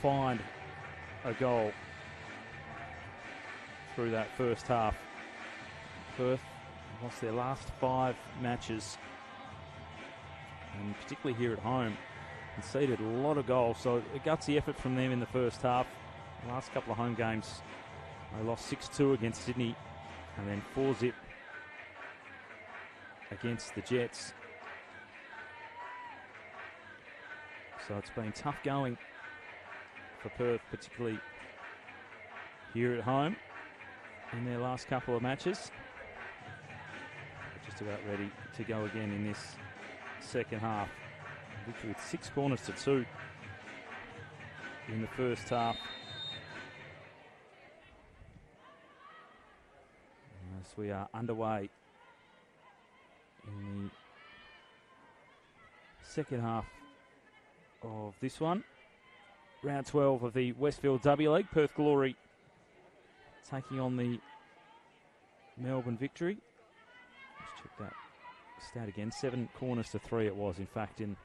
find a goal through that first half. Perth lost their last 5 matches, and particularly here at home, conceded a lot of goals. So a gutsy effort from them in the first half. The last couple of home games, they lost 6-2 against Sydney, and then 4-0 against the Jets. So it's been tough going for Perth, particularly here at home in their last couple of matches. They're just about ready to go again in this second half. Victory with 6 corners to 2 in the first half. As we are underway in the second half of this one. Round 12 of the Westfield W League. Perth Glory taking on the Melbourne Victory. Let's check that stat again. 7 corners to 3 it was, in fact, in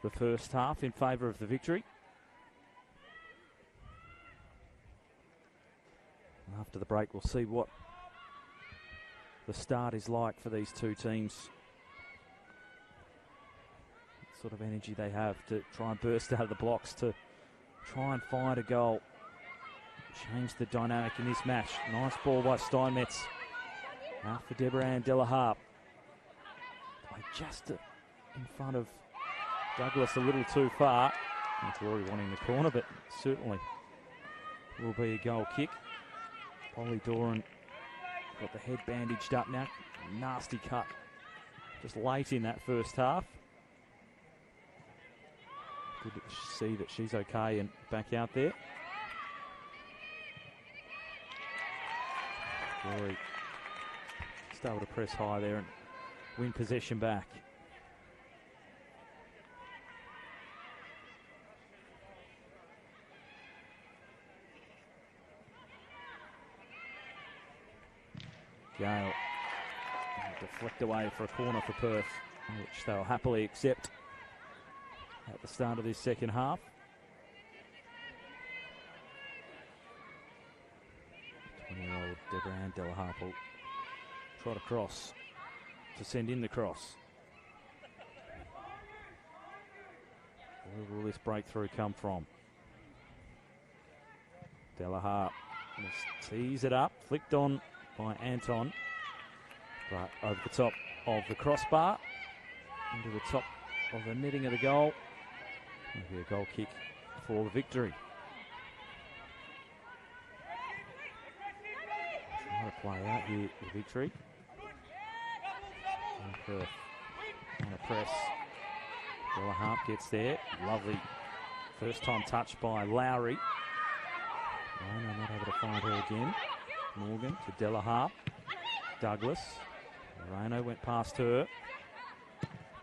the first half in favour of the Victory. After the break, we'll see what the start is like for these two teams. What sort of energy they have to try and burst out of the blocks, to try and find a goal. Change the dynamic in this match. Nice ball by Steinmetz. Out for Devana and Delaharp. Play just in front of Douglas, a little too far. It's already wanting the corner, but certainly will be a goal kick. Polly Doran got the head bandaged up now. Nasty cut just late in that first half. Good to see that she's okay and back out there. Glory just able to press high there and win possession back. Gale deflect away for a corner for Perth, which they'll happily accept at the start of this second half. 20-year-old Devana Delaharp will trot across to send in the cross. Where will this breakthrough come from? Delaharp just tees it up, flicked on by Anton, but over the top of the crossbar, into the top of the netting of the goal. Maybe a goal kick for the Victory. Trying to play out here, the Victory. And Perth on a press. Delaharp gets there. Lovely first time touch by Lowry. No, not able to find her again. Morgan to Delaharp. Douglas. Moreno went past her.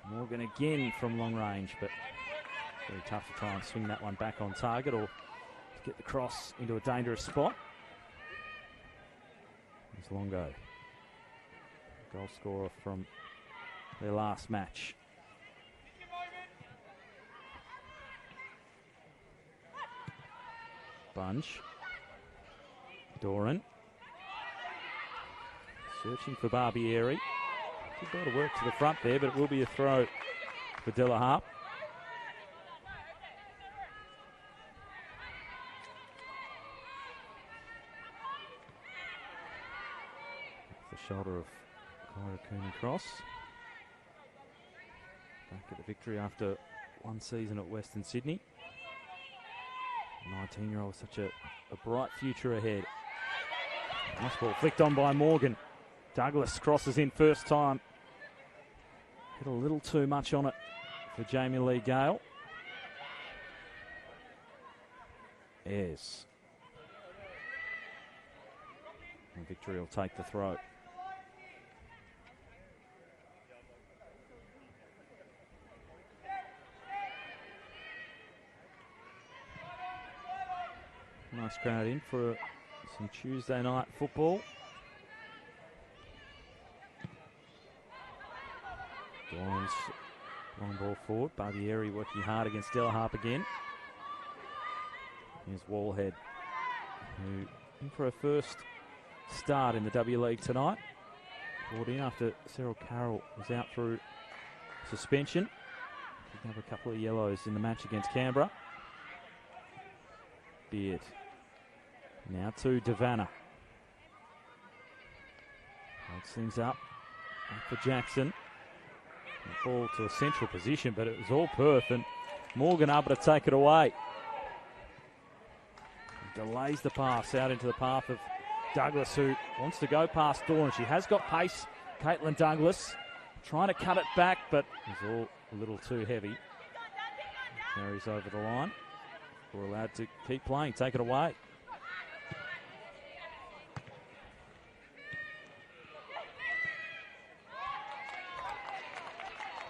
Morgan again from long range, but very tough to try and swing that one back on target or to get the cross into a dangerous spot. It's Longo, goal scorer from their last match. Bunge. Doran. Searching for Barbieri. She's got to work to the front there, but it will be a throw for Delaharp. The shoulder of Kyra Cooney-Cross. Back at the Victory after one season at Western Sydney. 19-year-old, such a bright future ahead. Nice ball flicked on by Morgan. Douglas crosses in first time. Hit a little too much on it for Jamie Lee Gale. Ayres. And Victory will take the throw. Nice crowd in for some Tuesday night football. Doran's long ball forward. Barbieri working hard against Delaharp again. Here's Wallhead, who in for her first start in the W League tonight. Brought in after Cyril Carroll was out through suspension. Picking up a couple of yellows in the match against Canberra. Beard. Now to Devana. Takes things up. Back for Jackson. Ball to a central position, but it was all Perth, and Morgan able to take it away. Delays the pass out into the path of Douglas, who wants to go past Dawn. She has got pace. Caitlin Douglas trying to cut it back, but it's all a little too heavy. Carries over the line. We're allowed to keep playing. Take it away.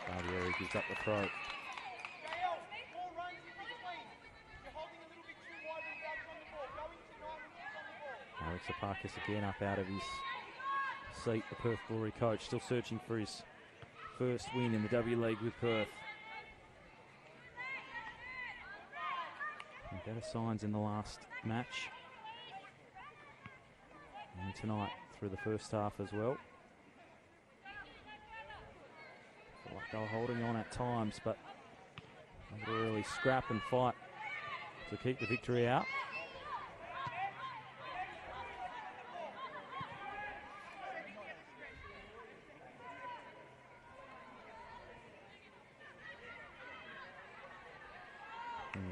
Barbieri gives up the throw. Alex Apakis again up out of his seat, the Perth Glory coach, still searching for his first win in the W League with Perth. And better signs in the last match. And tonight through the first half as well. Felt like they were holding on at times, but able to really scrap and fight to keep the victory out.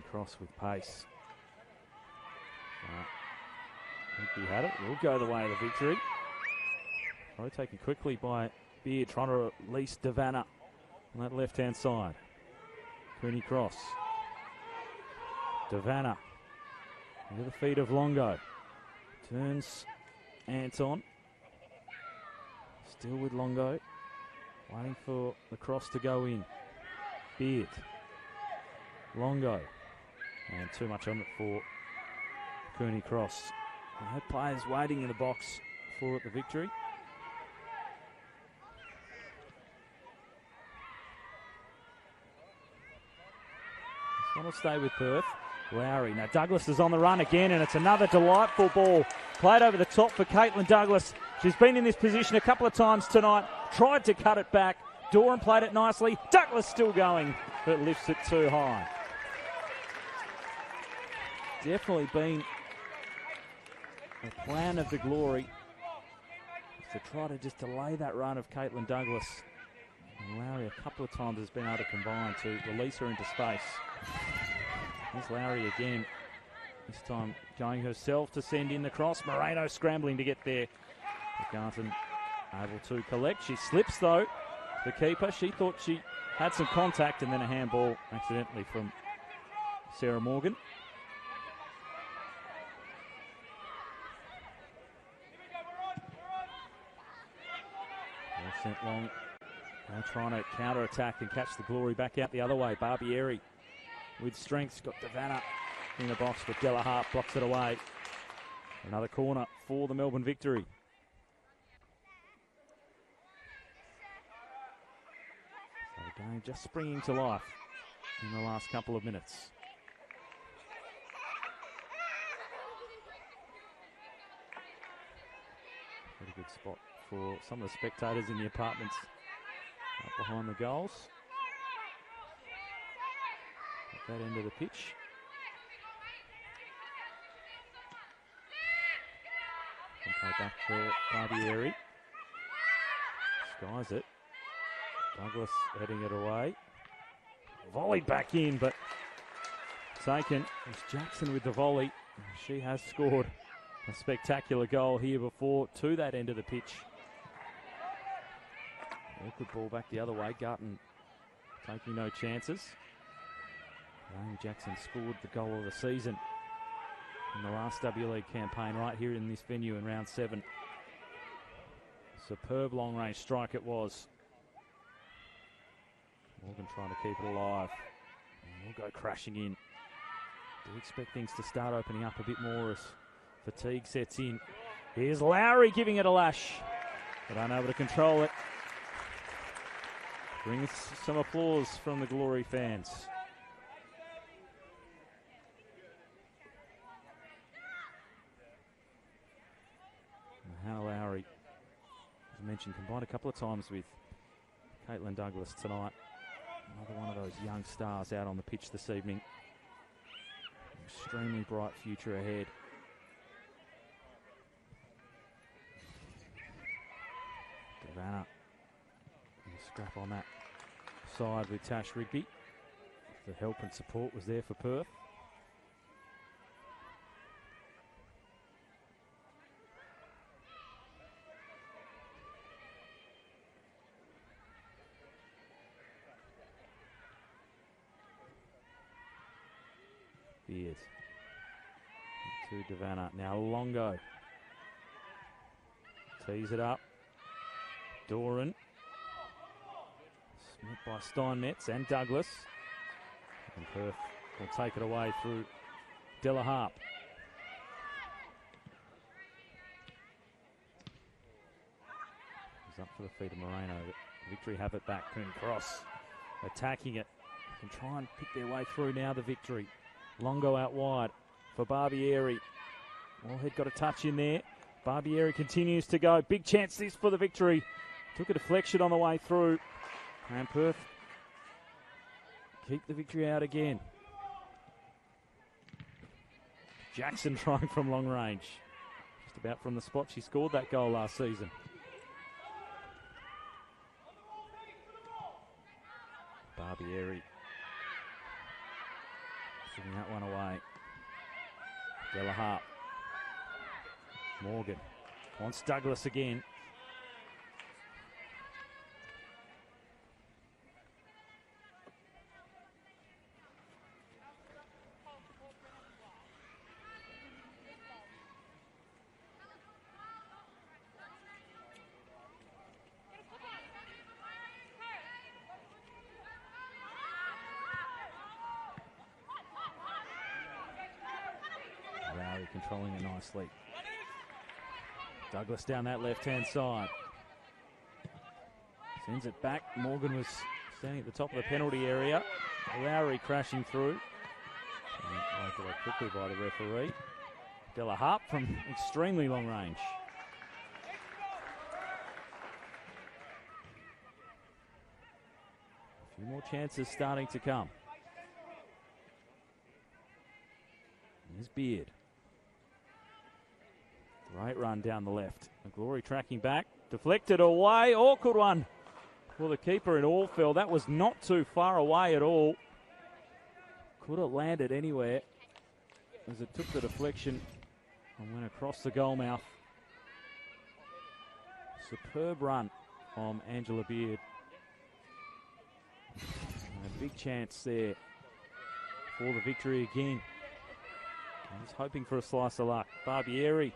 Cross with pace. I think he had it. Will go the way of the victory. Throw taken quickly by Beard, trying to release Devana on that left-hand side. Cooney cross. Devana into the feet of Longo. Turns Anton. Still with Longo. Waiting for the cross to go in. Beard. Longo. And too much on it for Cooney cross. We had players waiting in the box for the victory. Just want to stay with Perth. Lowry. Now Douglas is on the run again, and it's another delightful ball. Played over the top for Caitlin Douglas. She's been in this position a couple of times tonight. Tried to cut it back. Doran played it nicely. Douglas still going, but lifts it too high. Definitely been a plan of the Glory to try to just delay that run of Caitlin Douglas. And Lowry a couple of times has been able to combine to release her into space. Here's Lowry again, this time going herself to send in the cross. Moreno scrambling to get there. Garton able to collect. She slips though, the keeper. She thought she had some contact, and then a handball accidentally from Sarah Morgan. Sent long. Now trying to counter-attack and catch the Glory back out the other way. Barbieri with strength. Got Devana in the box, but Della Hart blocks it away. Another corner for the Melbourne victory. So the game just springing to life in the last couple of minutes. Pretty good spot for some of the spectators in the apartments up behind the goals. At that end of the pitch. And play back for Barbieri. Skies it. Douglas heading it away. Volleyed back in, but taken. It's Jackson with the volley. She has scored a spectacular goal here before to that end of the pitch. Good ball back the other way. Garton taking no chances. Naomi Jackson scored the goal of the season in the last W League campaign right here in this venue in round 7. Superb long range strike it was. Morgan trying to keep it alive. And we'll go crashing in. Do expect things to start opening up a bit more as fatigue sets in. Here's Lowry giving it a lash, but unable to control it. Brings some applause from the Glory fans. mentioned, combined a couple of times with Caitlin Douglas tonight. Another one of those young stars out on the pitch this evening. Extremely bright future ahead. Devana, scrap on that side with Tash Rigby. The help and support was there for Perth. Beard to Devana. Now Longo. Tees it up. Doran. Smith by Steinmetz and Douglas. And Perth will take it away through Della Harp. He's up for the feet of Moreno. Victory have it back. Coon Cross attacking it. Can try and pick their way through now, the Victory. Longo out wide for Barbieri. Moorhead got a touch in there. Barbieri continues to go. Big chance this for the Victory. Took a deflection on the way through. And Perth keep the Victory out again. Jackson trying from long range. Just about from the spot she scored that goal last season. Barbieri. Giving that one away. Della Harp. Morgan wants Douglas again. Controlling it nicely. Douglas down that left-hand side. Sends it back. Morgan was standing at the top of the penalty area. Lowry crashing through. Taken away quickly by the referee. Della Harp from extremely long range. A few more chances starting to come. Here's Beard. Great run down the left. Glory tracking back. Deflected away. Awkward one for the keeper in Allfield. That was not too far away at all. Could have landed anywhere as it took the deflection and went across the goal mouth. Superb run from Angela Beard. And a big chance there for the Victory again. He's hoping for a slice of luck. Barbieri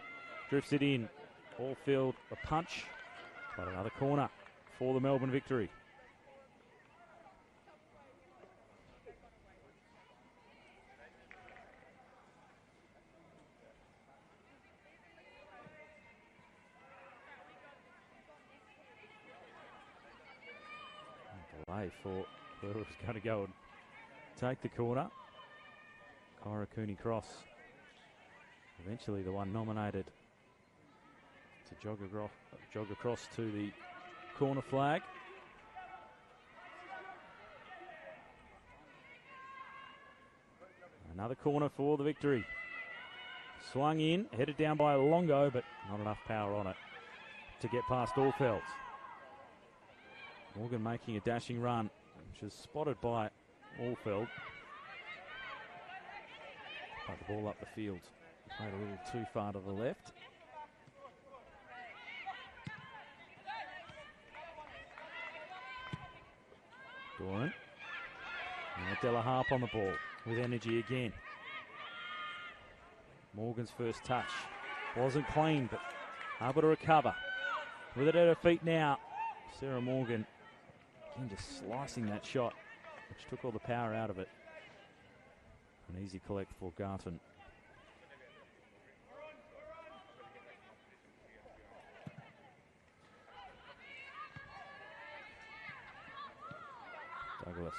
drifts it in. Allfield a punch. But another corner for the Melbourne Victory. Delay for whoever's going to go and take the corner. Kyra Cooney Cross. Eventually the one nominated to jog across to the corner flag. Another corner for the Victory. Swung in, headed down by Longo, but not enough power on it to get past Allfield. Morgan making a dashing run, which is spotted by Allfield. But the ball up the field. Played a little too far to the left. Doran. And Della Harp on the ball with energy again. Morgan's first touch wasn't clean, but able to recover. With it at her feet now, Sarah Morgan again just slicing that shot, which took all the power out of it. An easy collect for Garton. Douglas,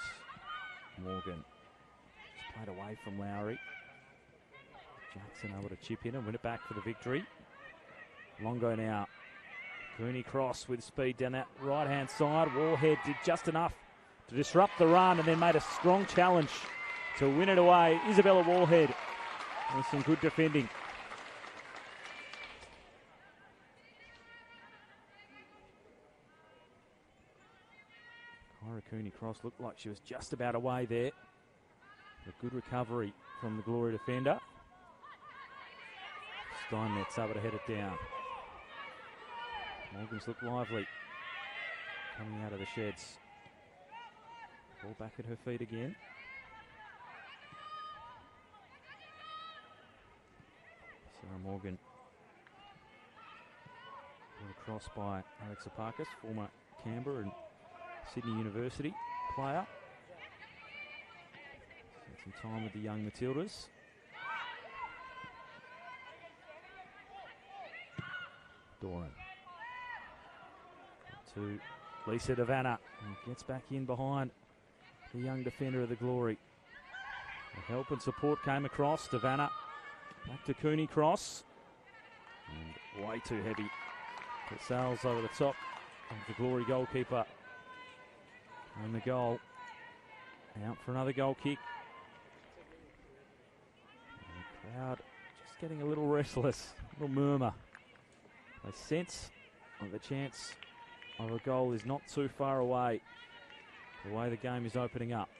Morgan, just played away from Lowry. Jackson able to chip in and win it back for the Victory. Longo now Cooney Cross with speed down that right-hand side. Warhead did just enough to disrupt the run and then made a strong challenge to win it away. Isabella Warhead with some good defending. Kyra Cooney Cross looked like she was just about away there. A good recovery from the Glory defender. Steinmetz able to head it down. Morgans look lively coming out of the sheds. Ball back at her feet again. Sarah Morgan. Across by Alex Apakis, former Canberra and Sydney University player. Spent some time with the young Matildas. Doran. To Lisa Devana, who gets back in behind the young defender of the Glory. The help and support came across. Devana back to Cooney Cross. And way too heavy. It sails over the top of the Glory goalkeeper. And the goal. Out for another goal kick. And the crowd just getting a little restless. A little murmur. A sense of the chance of a goal is not too far away. The way the game is opening up.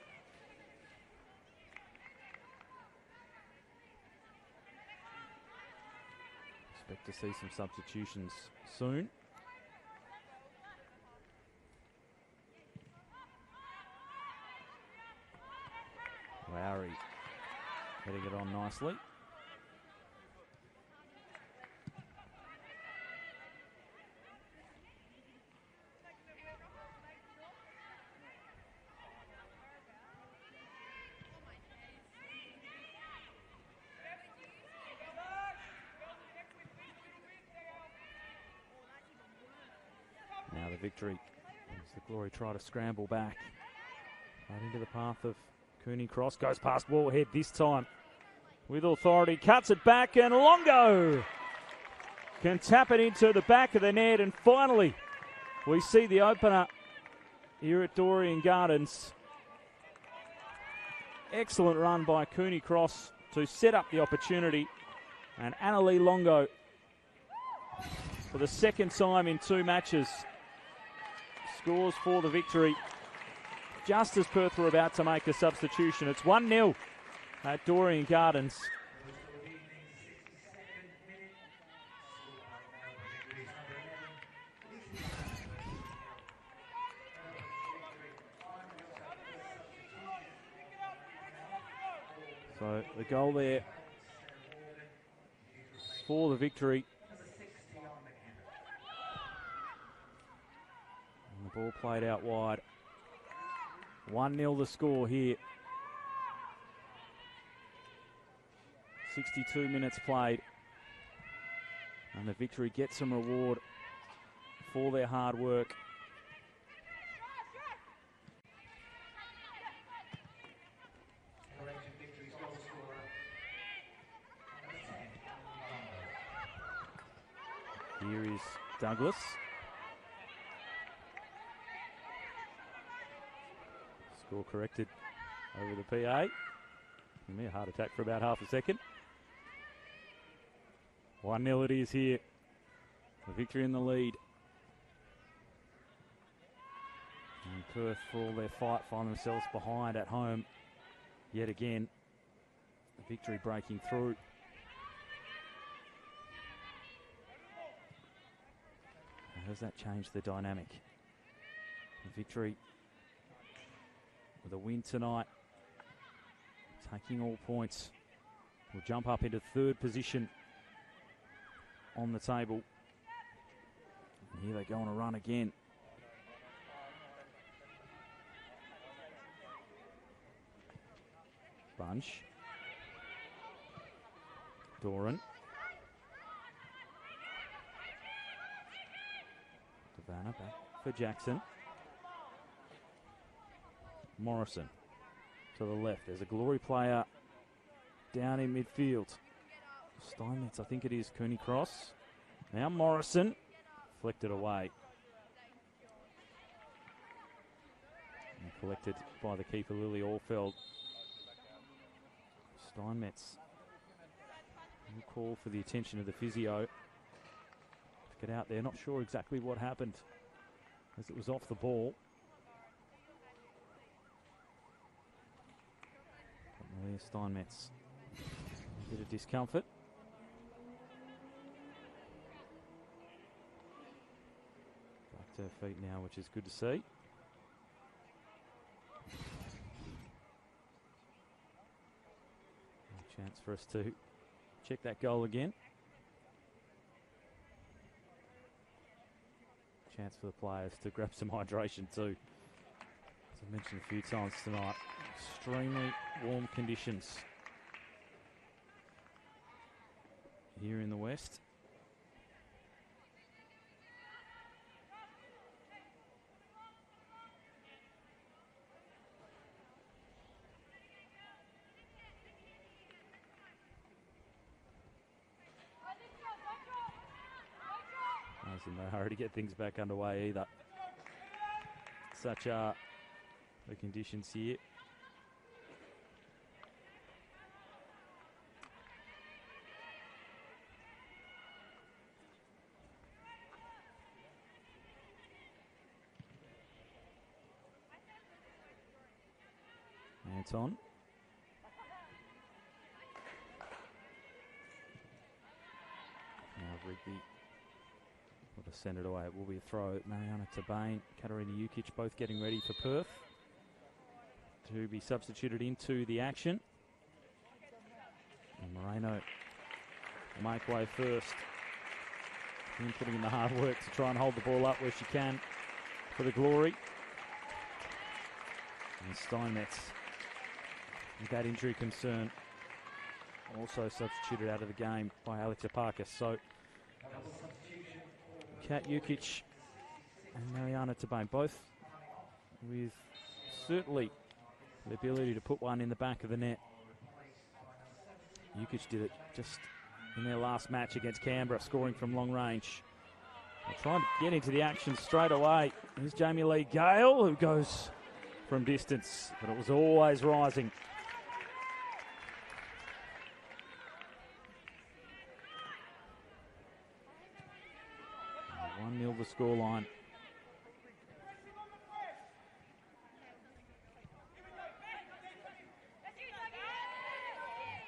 Expect to see some substitutions soon. Lowry getting it on nicely. Now the victory as the Glory try to scramble back right into the path of Cooney Cross. Goes past Warhead this time with authority. Cuts it back and Longo can tap it into the back of the net. And finally we see the opener here at Dorrien Gardens. Excellent run by Cooney Cross to set up the opportunity. And Annalee Longo, for the second time in 2 matches, scores for the victory just as Perth were about to make a substitution. It's 1-0 at Dorrien Gardens. So the goal there for the victory. Ball played out wide. 1-0 the score here. 62 minutes played. And the victory gets some reward for their hard work. Here is Douglas. Score corrected over the PA. Give me a heart attack for about half a second. 1-0 it is here. The victory in the lead. And Perth, for all their fight, find themselves behind at home yet again. The victory breaking through. How does that change the dynamic? The victory with a win tonight, taking all points, will jump up into 3rd position on the table. And here they go on a run again. Bunch. Doran. Devana back for Jackson. Morrison to the left. There's a Glory player down in midfield. Steinmetz, I think it is Cooney Cross. Now Morrison deflected away. And collected by the keeper, Lily Allfeld. Steinmetz will call for the attention of the physio. Get out there, not sure exactly what happened as it was off the ball. Malia Steinmetz, a bit of discomfort. Back to her feet now, which is good to see. A chance for us to check that goal again. Chance for the players to grab some hydration too. As I mentioned a few times tonight, extremely warm conditions here in the west. In no hurry to get things back underway either. Such are the conditions here. Anton. Now Rigby. To send it away. It will be a throw. Mariana Tabane, Katarina Jukic both getting ready for Perth to be substituted into the action. And Moreno will make way first. And putting in the hard work to try and hold the ball up where she can for the glory. And Steinmetz, with that injury concern, also substituted out of the game by Alex Aparkas. So Kat Jukic and Mariana Tabane, both with certainly the ability to put one in the back of the net. Jukic did it just in their last match against Canberra, scoring from long range. They're trying to get into the action straight away. Here's Jamie Lee Gale, who goes from distance, but it was always rising. 1-0 the scoreline.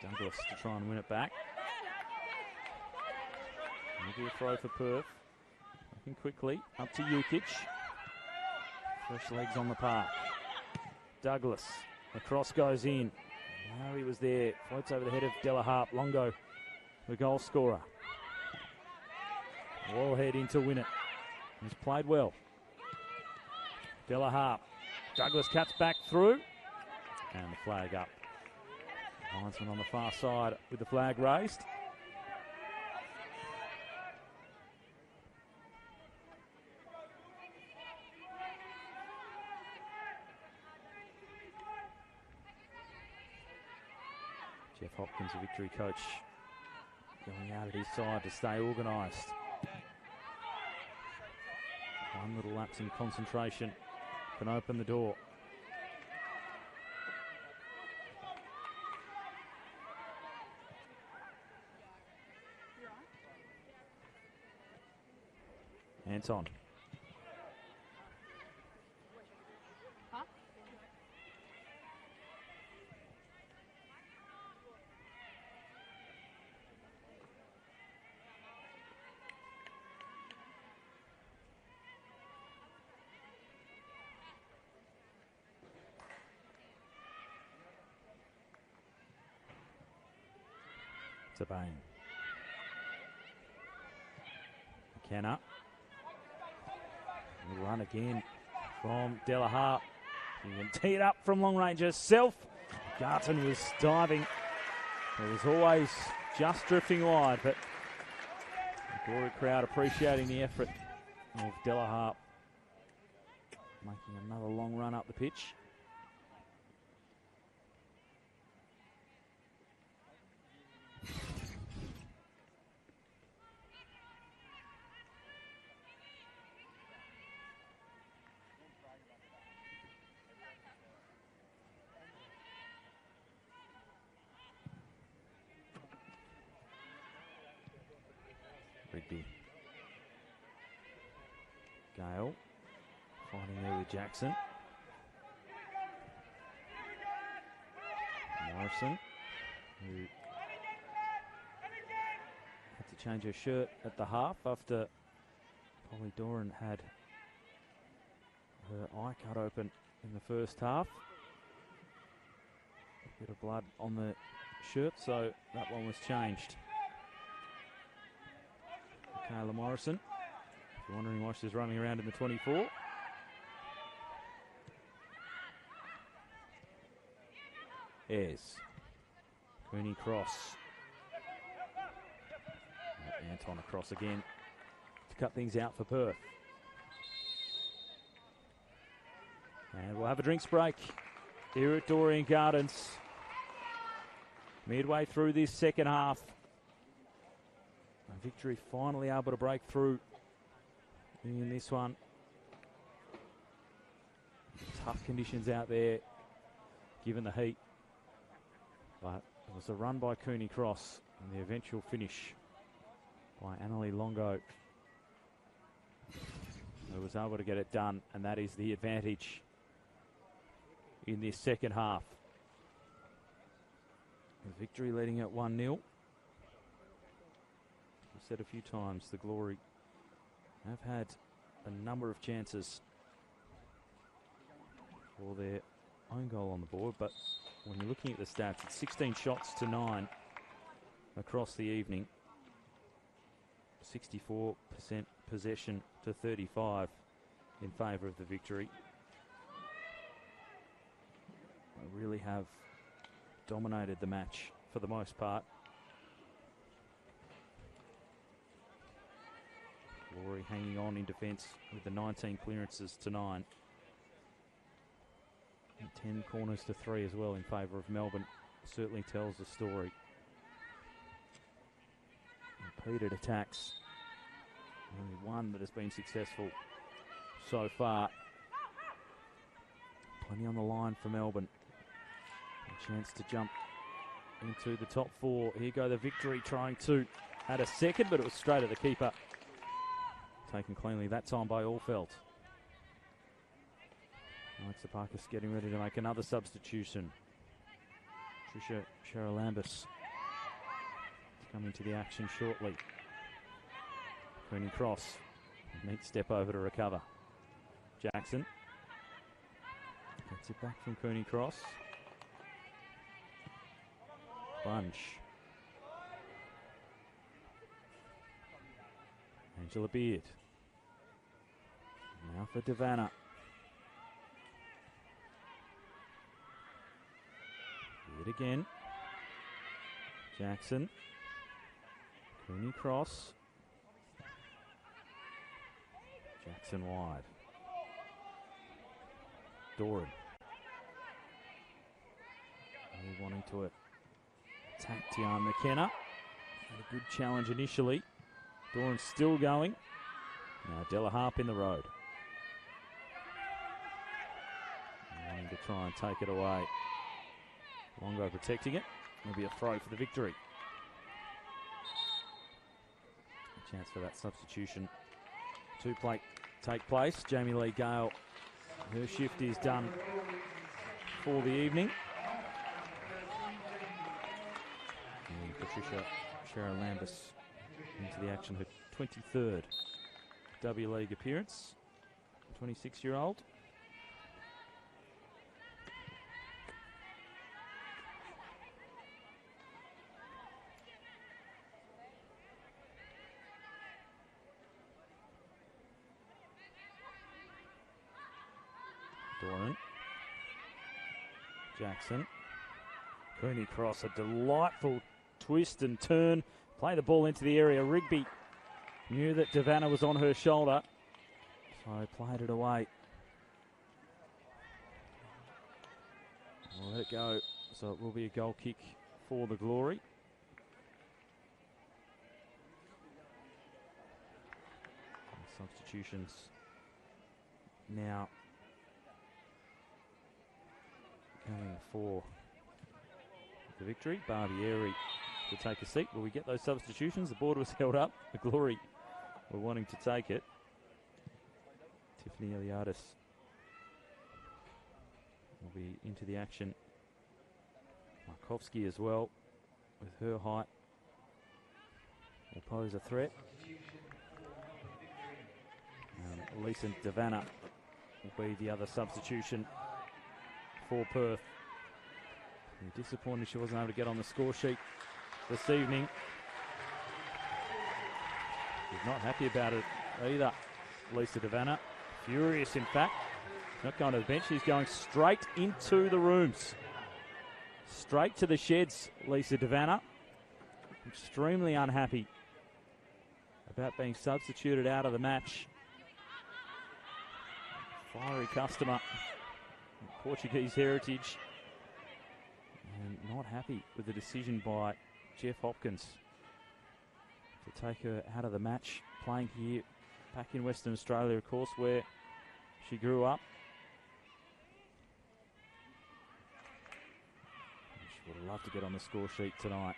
Douglas to try and win it back. Maybe a throw for Perth. Looking quickly up to Jukic. Fresh legs on the park. Douglas. The cross goes in. Lowry was there. Floats over the head of Della Harp. Longo, the goal scorer. Wallhead in to win it. He's played well. Della Harp. Douglas cuts back through. And the flag up. Linesman on the far side with the flag raised. Jeff Hopkins, a victory coach, going out at his side to stay organised. One little lapse in concentration can open the door. Anton. Tabane. McKenna. Run again from Della Harp. She can tee it up from long range herself. Garton was diving. It was always just drifting wide, but the Glory crowd appreciating the effort of Della Harp. Making another long run up the pitch. Rigby. Gale fighting there with Jackson. Morrison, who had to change her shirt at the half after Polly Doran had her eye cut open in the first half. A bit of blood on the shirt, so that one was changed. Kayla Morrison, if you're wondering why she's running around in the 24. Ayres. Cooney cross. Anton across again to cut things out for Perth. And we'll have a drinks break here at Dorrien Gardens. Midway through this second half. Victory finally able to break through in this one. Tough conditions out there given the heat. But it was a run by Cooney Cross and the eventual finish by Annalie Longo, who was able to get it done, and that is the advantage in this second half. The Victory leading at 1-0. We've said a few times the Glory have had a number of chances for their own goal on the board, but when you're looking at the stats, it's 16 shots to 9 across the evening. 64% possession to 35 in favour of the Victory. They really have dominated the match for the most part. Glory hanging on in defence with the 19 clearances to 9. And 10 corners to 3 as well in favour of Melbourne. Certainly tells the story. Repeated attacks. Only one that has been successful so far. Plenty on the line for Melbourne. A chance to jump into the top 4. Here go the Victory trying to add a second, but it was straight at the keeper. Taken cleanly that time by Allfeld. Alexa Parkus getting ready to make another substitution. Trisha Sheralambis coming to the action shortly. Cooney Cross, neat step over to recover. Jackson gets it back from Cooney Cross. Bunch. Angela Beard. Now for Devana. Beard again. Jackson. Cooney Cross. Jackson wide. Doran. Really wanting to attack Tian McKenna. Had a good challenge initially. Doran still going. Now Della Harp in the road. Wanting to try and take it away. Longo protecting it. It'll be a throw for the Victory. A chance for that substitution to take place. Jamie Lee Gale, her shift is done for the evening. And Patricia Sheralambis into the action, her 23rd W League appearance. 26-year-old. Doran. Jackson. Cooney Cross, a delightful twist and turn. Play the ball into the area. Rigby knew that Devana was on her shoulder, so played it away. We'll let it go, so it will be a goal kick for the Glory. Substitutions now coming for the Victory. Barbieri to take a seat. Will we get those substitutions? The board was held up. The Glory were wanting to take it. Tiffany Eliadis will be into the action. Markovsky as well, with her height, will pose a threat. Lisa Devana will be the other substitution for Perth. We're disappointed she wasn't able to get on the score sheet this evening. She's not happy about it either, Lisa Devana. Furious, in fact. Not going to the bench, she's going straight into the rooms. Straight to the sheds, Lisa Devana. Extremely unhappy about being substituted out of the match. Fiery customer, Portuguese heritage, and not happy with the decision by Jeff Hopkins to take her out of the match. Playing here back in Western Australia, of course, where she grew up. She would have loved to get on the score sheet tonight.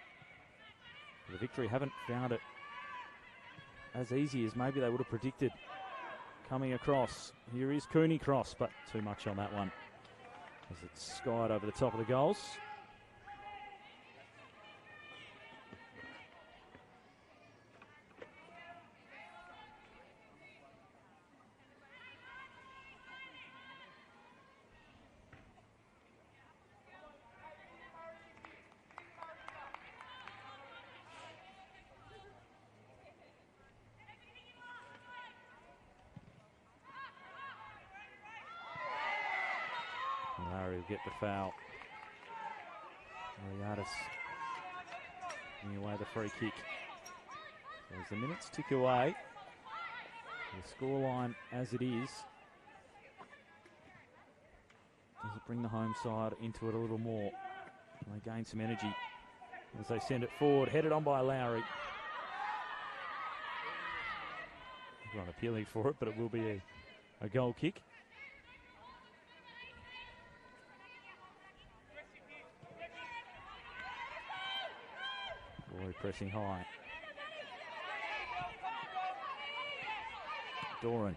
The Victory haven't found it as easy as maybe they would have predicted. Coming across, here is Cooney Cross, but too much on that one as it's skied over the top of the goals. Larry will get the foul. Eliadis giving away the free kick. As the minutes tick away, the scoreline as it is, does it bring the home side into it a little more? And they gain some energy as they send it forward, headed on by Lowry. Everyone appealing for it, but it will be a goal kick. Glory pressing high. Doran.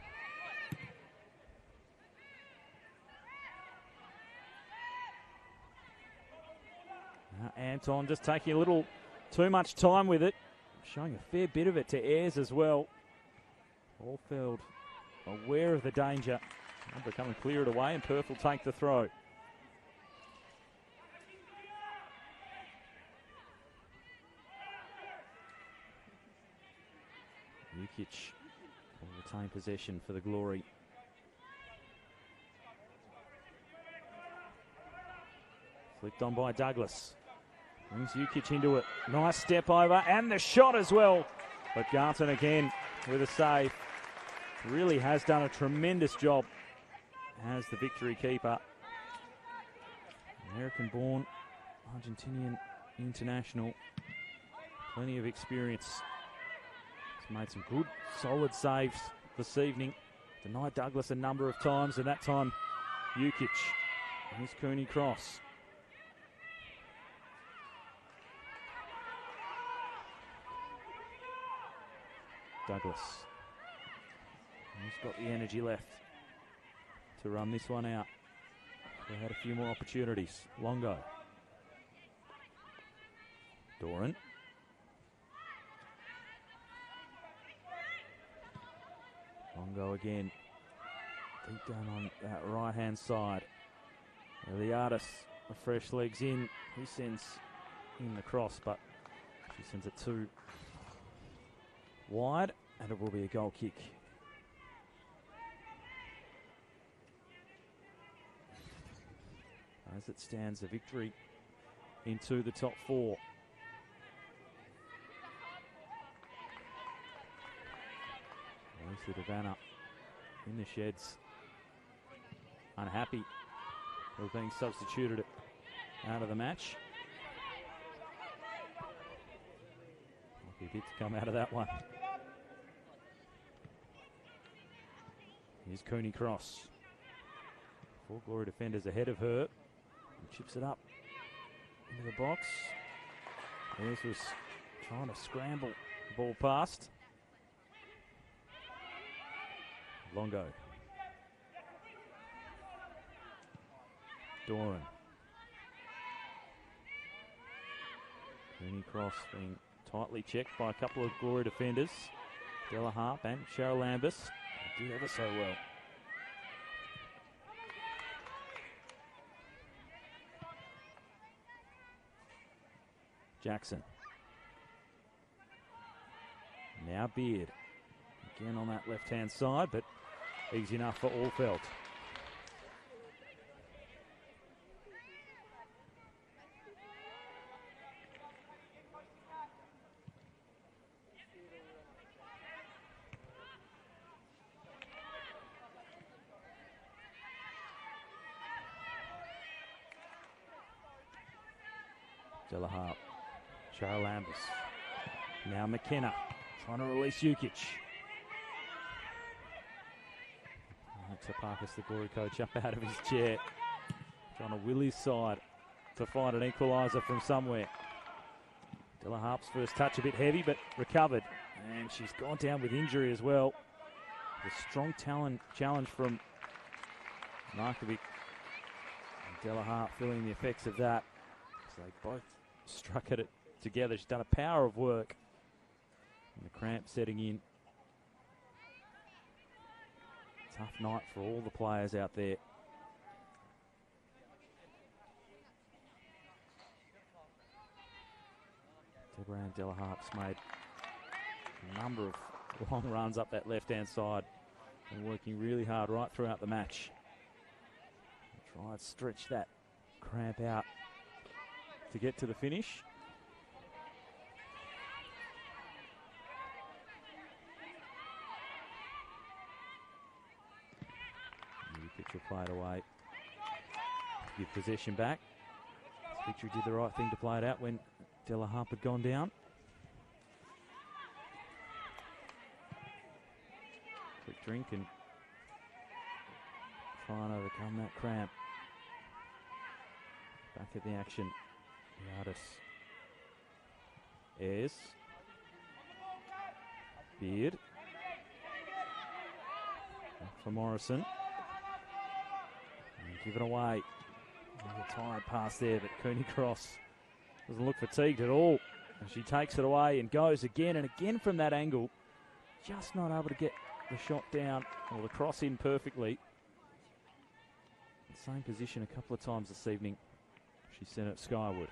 Now Anton just taking a little too much time with it. Showing a fair bit of it to Ayres as well. Allfield aware of the danger. Number coming clear it away, and Perth will take the throw. Jukic will retain possession for the Glory. Flicked on by Douglas. Brings Jukic into it. Nice step over and the shot as well. But Garton again with a save. Really has done a tremendous job as the Victory keeper. American-born, Argentinian international. Plenty of experience. He's made some good, solid saves this evening. Denied Douglas a number of times, and that time Jukic. Here's Cooney Cross. Douglas. He's got the energy left to run this one out. They had a few more opportunities. Longo. Doran. Longo again. Deep down on that right-hand side. Eliadis, the fresh legs in. He sends in the cross, but she sends it too wide, and it will be a goal kick. As it stands, the Victory into the top four. Lisa Devana in the sheds. Unhappy with being substituted out of the match. Might be a bit to come out of that one. Here's Cooney Cross. Four Glory defenders ahead of her. And chips it up into the box. Ayres was trying to scramble the ball past. Longo. Doran. Cooney cross being tightly checked by a couple of Glory defenders. Della Harp and Cheryl Lambus did ever so well. Jackson. Now Beard. Again on that left-hand side, but easy enough for Allfeld. Della Harp. Cheryl Lambus. Now McKenna trying to release Jukic. Taparkas, the Glory coach, up out of his chair. Trying to will his side to find an equaliser from somewhere. Della Harp's first touch a bit heavy, but recovered. And she's gone down with injury as well. The strong challenge from Markovic. And Della Harp feeling the effects of that. So they both struck at it together. She's done a power of work. And the cramp setting in. Tough night for all the players out there. Deborah and Della Harp's made a number of long runs up that left-hand side and working really hard right throughout the match. Try and stretch that cramp out to get to the finish. Jukic will play it away. Give possession back. Victory did the right thing to play it out when Della Harp had gone down. Quick drink and try and overcome that cramp. Back at the action. Yardis. Ayres. Beard. Back for Morrison. And give it away. A tired pass there, but Cooney Cross doesn't look fatigued at all. And she takes it away and goes again and again from that angle. Just not able to get the shot down or the cross in perfectly. Same position a couple of times this evening. She sent it skyward.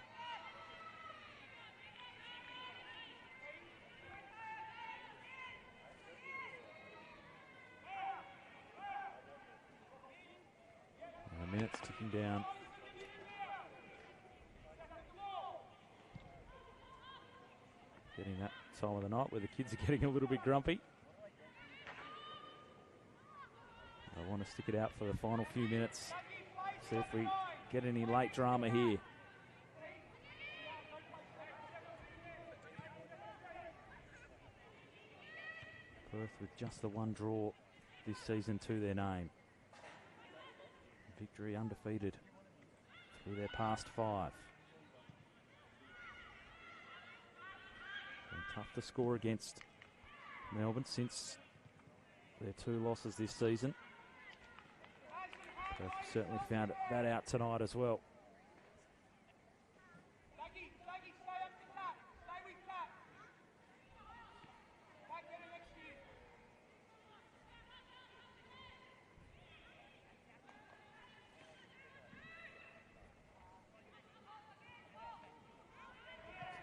And a minute's ticking down. Getting that time of the night where the kids are getting a little bit grumpy. I want to stick it out for the final few minutes. See if we get any late drama here. Perth with just the one draw this season to their name. Victory undefeated through their past 5. Been tough to score against Melbourne since their 2 losses this season. Perth certainly found that out tonight as well.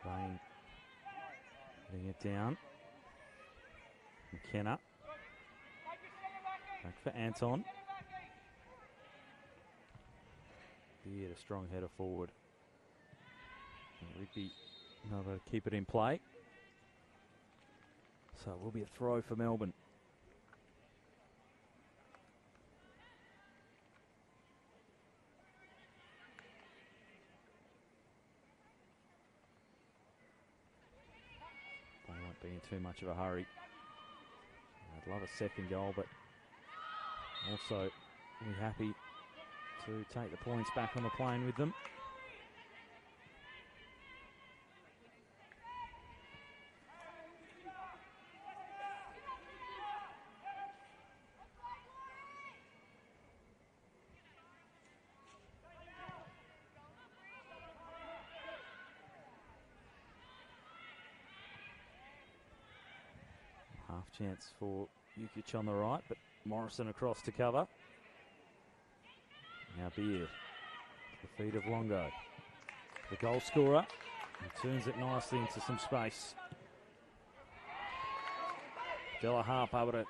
Spain putting it down. McKenna. Back for Anton. Beard, a strong header forward. And Rigby not able to keep it in play. So it will be a throw for Melbourne. They won't be in too much of a hurry. I'd love a second goal, but also we're happy to take the points back on the plane with them. Half chance for Jukic on the right, but Morrison across to cover. Now Beard, the feet of Longo. The goal scorer, he turns it nicely into some space. Della Harp able to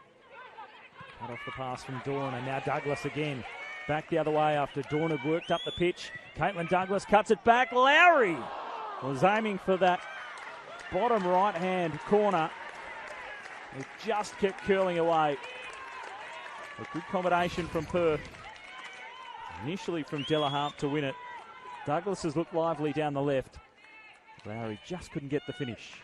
cut off the pass from Dawn, and now Douglas again. Back the other way after Dawn had worked up the pitch. Caitlin Douglas cuts it back. Lowry was aiming for that bottom right-hand corner. It just kept curling away. A good combination from Perth. Initially from Della Harp to win it. Douglas has looked lively down the left. Lowry just couldn't get the finish.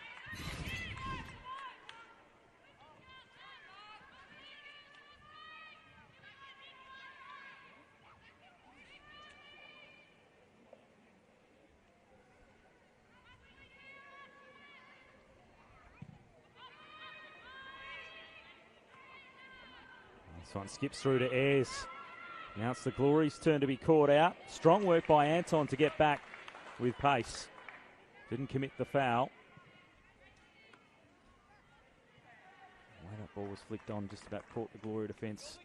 This one skips through to Ayres. Now it's the Glory's turn to be caught out. Strong work by Anton to get back with pace. Didn't commit the foul. The way that ball was flicked on just about caught the Glory defence.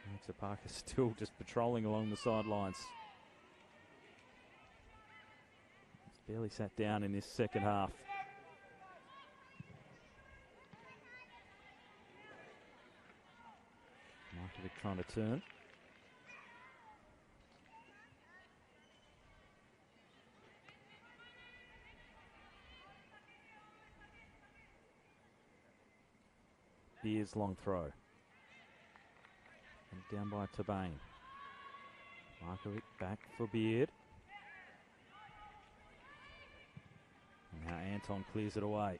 Alexa Parker still just patrolling along the sidelines. He's barely sat down in this second half. Markovic trying to turn. Beers long throw. And down by Tabane. Markovic back for Beard. And now Anton clears it away.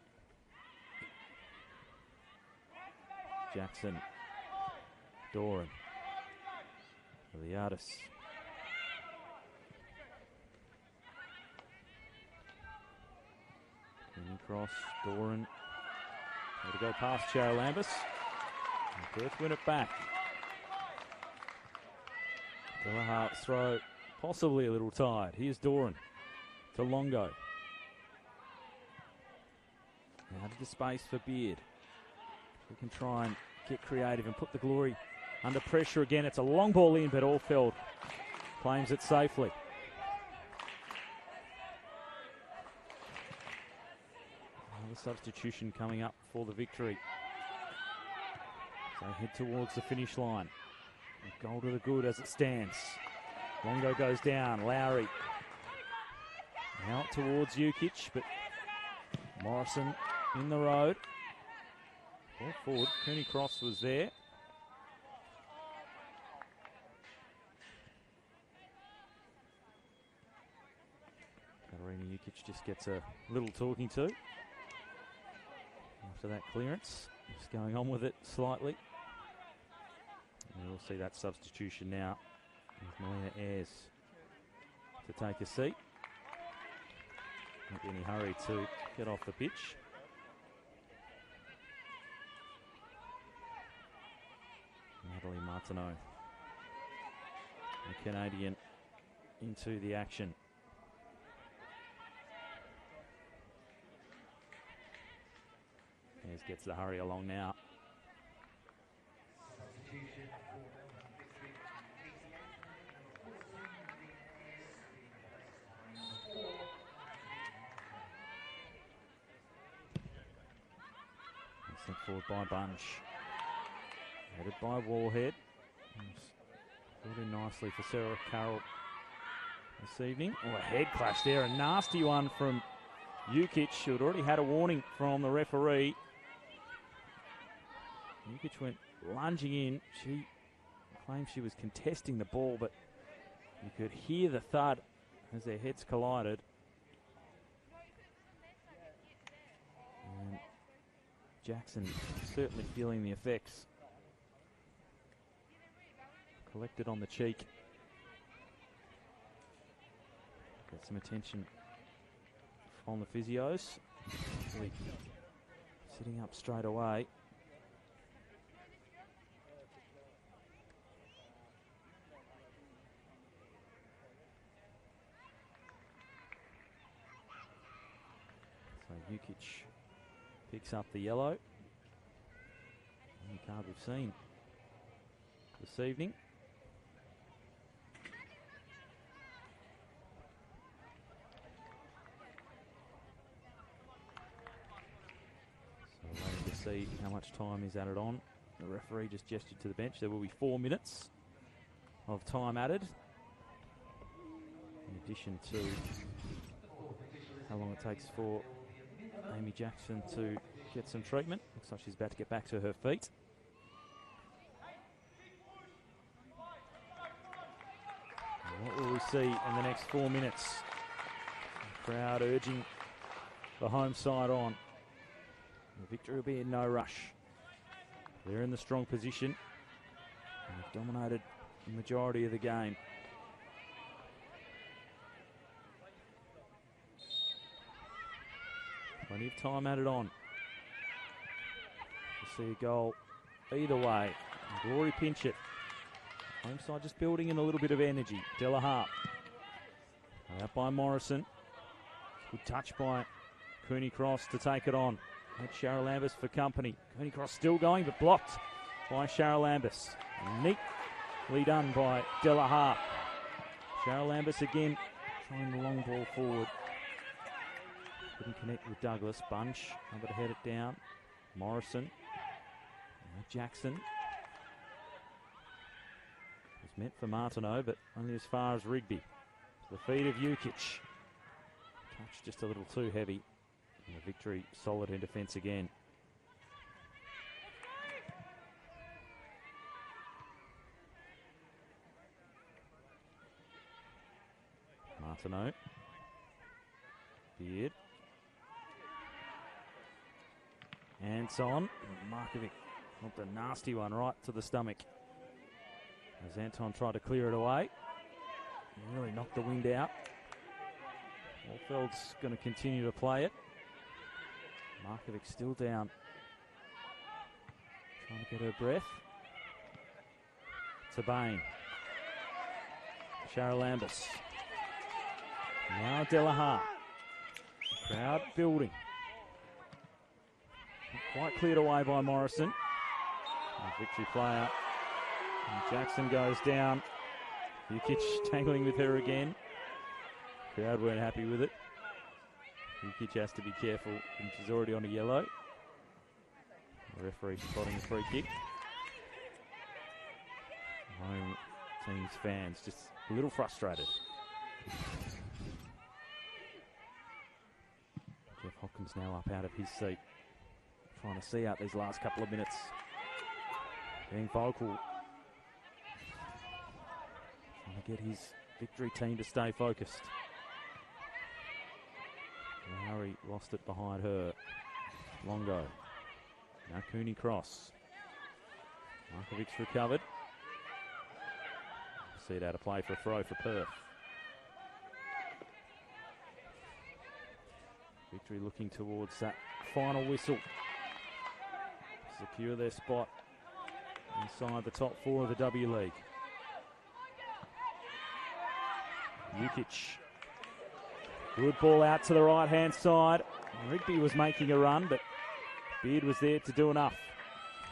Jackson. Doran. For the artists. Cross, Doran. To go past Charalambous. And Perth win it back. Della Harp's throw, possibly a little tired. Here's Doran to Longo. Out of the space for Beard. We can try and get creative and put the Glory under pressure again. It's a long ball in, but Allfeld claims it safely. Another substitution coming up for the victory. So head towards the finish line. Goal to the good as it stands. Longo goes down. Lowry out towards Jukic, but Morrison in the road. Ball forward. Cooney Cross was there. Katarina Jukic just gets a little talking to after that clearance. Just going on with it slightly. And we'll see that substitution now with Melina Ayres to take a seat. Not in any hurry to get off the pitch. Natalie Martineau, the Canadian, into the action. Ayres gets the hurry along now. Sent forward by Bunch. Headed by Wallhead. Filled in nicely for Sarah Carroll this evening. Oh, a head clash there. A nasty one from Jukic, who had already had a warning from the referee. Jukic went lunging in. She claims she was contesting the ball, but you could hear the thud as their heads collided. And Jackson certainly feeling the effects. Collected on the cheek. Got some attention from the physios. Sitting up straight away. Jukic picks up the yellow. Only card we've seen this evening. So waiting to see how much time is added on. The referee just gestured to the bench. There will be 4 minutes of time added, in addition to how long it takes for Amy Jackson to get some treatment. Looks like she's about to get back to her feet. And what will we see in the next 4 minutes? The crowd urging the home side on. The victory will be in no rush. They're in the strong position. And they've dominated the majority of the game. Plenty of time added on. We'll see a goal either way. And Glory pinch it. Home side just building in a little bit of energy. Della Harp. Out by Morrison. Good touch by Cooney Cross to take it on. Had Cheryl Lambus for company. Cooney Cross still going, but blocked by Cheryl Lambus. Neatly done by Della Harp. Cheryl Lambus again trying the long ball forward. Couldn't connect with Douglas. Bunch able to head it down. Morrison. Now Jackson. It's meant for Martineau, but only as far as Rigby. To the feet of Jukic. Touch just a little too heavy. And the victory solid in defence again. Martineau. Beard. Hands on. Markovic got the nasty one right to the stomach. As Anton tried to clear it away. He really knocked the wind out. Walfeld's going to continue to play it. Markovic still down. Trying to get her breath. Tabane. Cheryl Lambus. Now Della Harp. Crowd building. Not quite cleared away by Morrison. A victory player. And Jackson goes down. Jukic tangling with her again. Crowd weren't happy with it. Jukic has to be careful, and she's already on a yellow. The referee spotting a free kick. Home team's fans just a little frustrated. Jeff Hopkins now up out of his seat, trying to see out these last couple of minutes. Being vocal. Trying to get his victory team to stay focused. Harry lost it behind her. Longo. Now Cooney Cross. Markovic's recovered. See it out of play for a throw for Perth. Victory looking towards that final whistle. Secure their spot inside the top 4 of the W League. Jukic. Good ball out to the right-hand side. Rigby was making a run, but Beard was there to do enough.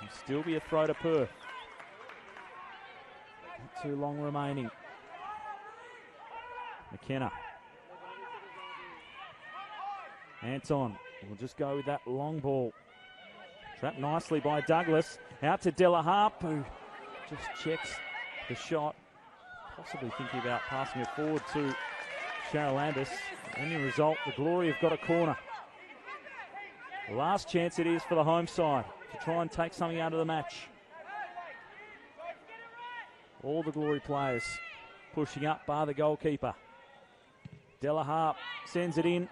It'll still be a throw to Perth. Not too long remaining. McKenna. Anton will just go with that long ball. Trapped nicely by Douglas. Out to Della Harp, who just checks the shot. Possibly thinking about passing it forward to Cheryl Lambus. Any result, the Glory have got a corner. The last chance it is for the home side to try and take something out of the match. All the Glory players pushing up, bar the goalkeeper. Della Harp sends it in.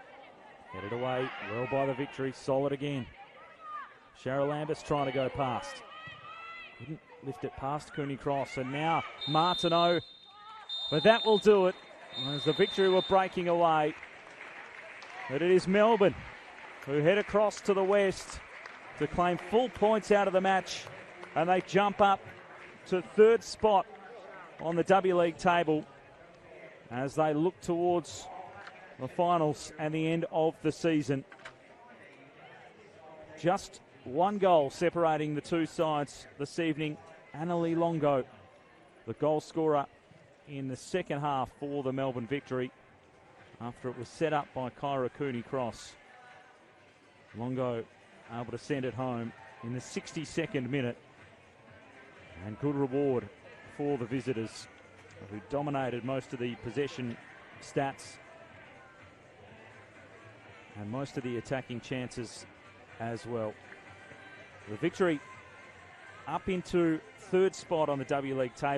Headed away well by the victory. Solid again. Cheryl Lambus trying to go past. Couldn't lift it past Cooney Cross. And now Martineau. But that will do it. As the victory were breaking away. But it is Melbourne who head across to the west to claim full points out of the match. And they jump up to 3rd spot on the W League table as they look towards the finals and the end of the season. Just one goal separating the two sides this evening. Annalie Longo, the goal scorer in the second half for the Melbourne victory after it was set up by Kyra Cooney-Cross. Longo able to send it home in the 62nd minute. And good reward for the visitors, who dominated most of the possession stats and most of the attacking chances as well. The victory up into third spot on the W League table.